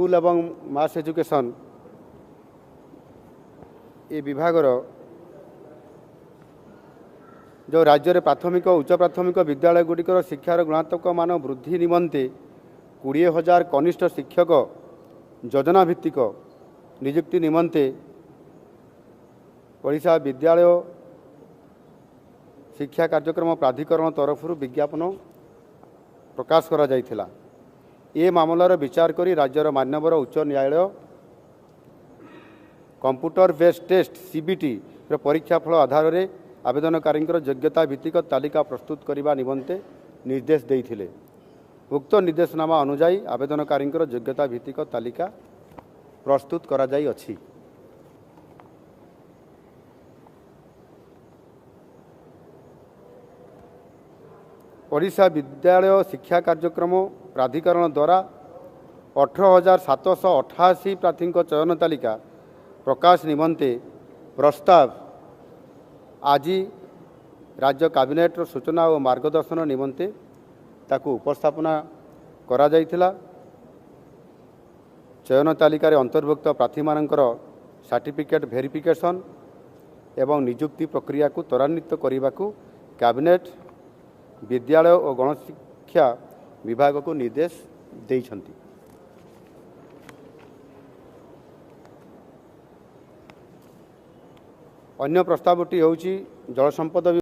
School एवं मास education ये विभागर जो राज्य में प्राथमिक और उच्च प्राथमिक विद्यालय गुड़िकर शिक्षार गुणात्मक मान वृद्धि निमंते 20,000 कनिष्ठ शिक्षक योजना भित्तिक नियुक्ति निमंते ओडिशा विद्यालय शिक्षा कार्यक्रम प्राधिकरण तरफ विज्ञापन प्रकाश करा जायथिला। ये मामलार विचार करी राज्यर मान्यवर उच्च न्यायालय कंप्यूटर बेस्ड टेस्ट सीबीटी परीक्षाफल आधार में आवेदनकारी योग्यता भित्तिक तालिका प्रस्तुत करने निमंते निर्देश देइथिले। उक्त निर्देशनामा अनुजाई आवेदनकारी योग्यता भित्तिक तालिका प्रस्तुत करा जाई अछि। ओडिशा विद्यालय शिक्षा कार्यक्रम प्राधिकरण द्वारा 18,788 प्रार्थी चयन तालिका प्रकाश निमंते प्रस्ताव आज राज्य कैबिनेट सूचना और मार्गदर्शन निमंते ताकू उपस्थापना करा जायथिला। चयन तालिकार अंतर्भुक्त प्रार्थी मानकर सर्टिफिकेट वेरिफिकेशन एवं नियुक्ति प्रक्रिया को त्वरान्वित करने को कैबिनेट विद्यालय और गणशिक्षा विभाग को निर्देश देइछंती। अन्य प्रस्तावटी होउची जल संपद